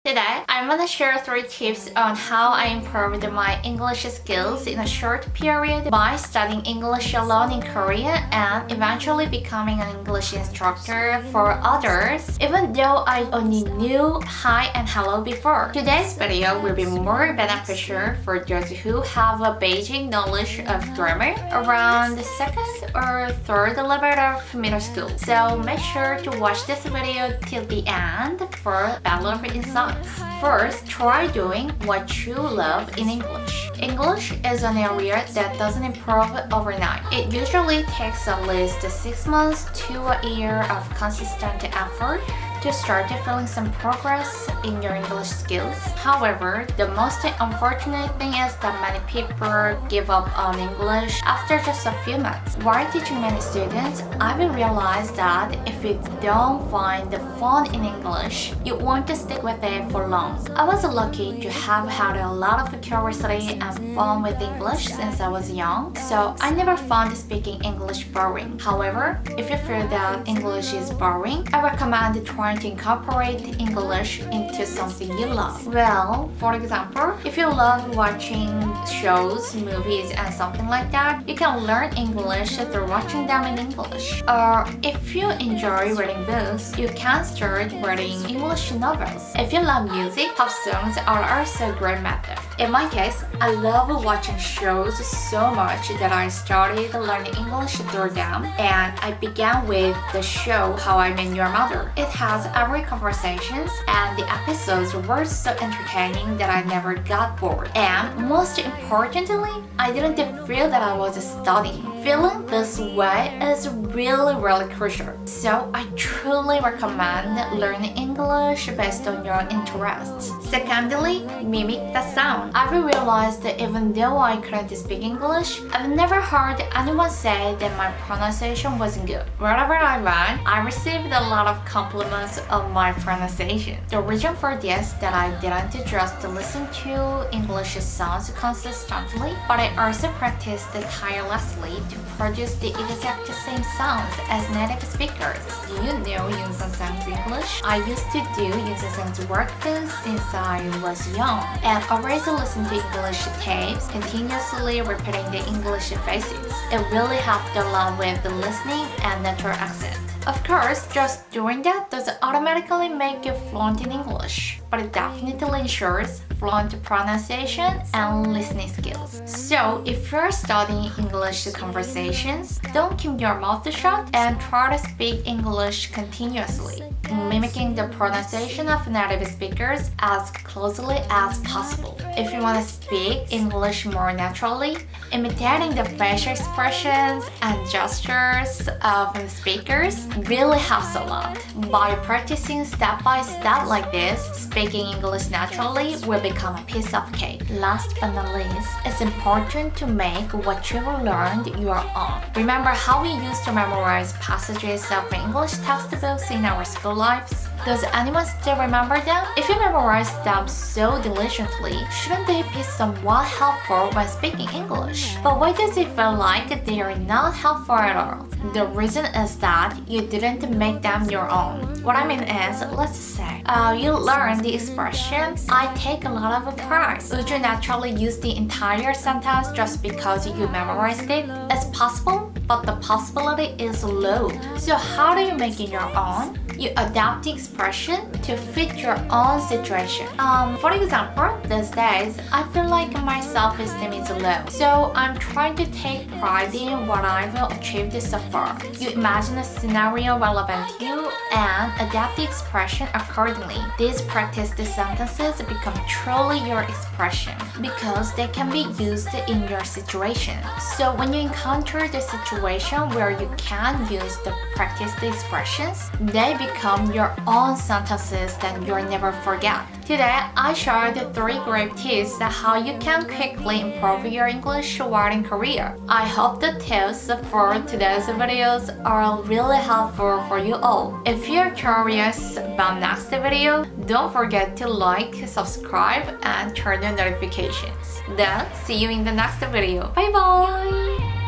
Today, I'm gonna share 3 tips on how I improved my English skills in a short period by studying English alone in Korea and eventually becoming an English instructor for others, even though I only knew hi and hello before. Today's video will be more beneficial for those who have a basic knowledge of grammar around the 2nd or 3rd level of middle school. So make sure to watch this video till the end for valuable insights. First, try doing what you love in English. English is an area that doesn't improve overnight. It usually takes at least 6 months to a year of consistent effort to start feeling some progress in your English skills. However, the most unfortunate thing is that many people give up on English after just a few months. While teaching many students, I've realized that if you don't find the fun in English, you want to stick with it for long. I was lucky to have had a lot of curiosity and fun with English since I was young, so I never found speaking English boring. However, if you feel that English is boring, I recommend trying to incorporate English into something you love. Well, for example, if you love watching shows, movies, and something like that, you can learn English through watching them in English. Or if you enjoy reading books, you can start reading English novels. If you love music, pop songs are also a great method. In my case, I love watching shows so much that I started learning English through them, and I began with the show How I Met Your Mother. It has every conversations, and the episodes were so entertaining that I never got bored. And most importantly, I didn't feel that I was studying. Feeling this way is really crucial. So I truly recommend learning English based on your interests. Secondly, mimic the sound. I've realized that even though I couldn't speak English, I've never heard anyone say that my pronunciation wasn't good. Wherever I went, I received a lot of compliments on my pronunciation. The reason for this is that I didn't just listen to English sounds consistently, but I also practiced tirelessly to produce the exact same sounds as native speakers. Do you know Yoon Sang's English? I used to do Yoon Sang's work since I was young, and always listen to English tapes, continuously repeating the English phrases. It really helped a lot with the listening and natural accent. Of course, just doing that doesn't automatically make you fluent in English, but it definitely ensures fluent pronunciation and listening skills. So, if you're studying English conversations, don't keep your mouth shut and try to speak English continuously, mimicking the pronunciation of native speakers as closely as possible. If you want to speak English more naturally, imitating the facial expressions and gestures of the speakers really helps a lot. By practicing step by step like this, speaking English naturally will become a piece of cake. Last but not least, it's important to make what you've learned your own. Remember how we used to memorize passages of English textbooks in our school lives? Does anyone still remember them? If you memorized them so diligently, shouldn't they be somewhat helpful when speaking English? But why does it feel like they are not helpful at all? The reason is that you didn't make them your own. What I mean is, let's say, you learn the expression, I take a lot of pride. Would you naturally use the entire sentence just because you memorized it? It's possible, but the possibility is low. So how do you make it your own? You adapt the expression to fit your own situation. For example, these days, I feel like my self-esteem is low. So I'm trying to take pride in what I've achieved so far. You imagine a scenario relevant to you and adapt the expression accordingly. These practiced sentences become truly your expression because they can be used in your situation. So when you encounter the situation where you can use the practiced expressions, they become your own sentences that you'll never forget. Today, I shared 3 great tips on how you can quickly improve your English while in Korea. I hope the tips for today's videos are really helpful for you all. If you're curious about next video, don't forget to like, subscribe, and turn on notifications. Then, see you in the next video. Bye bye!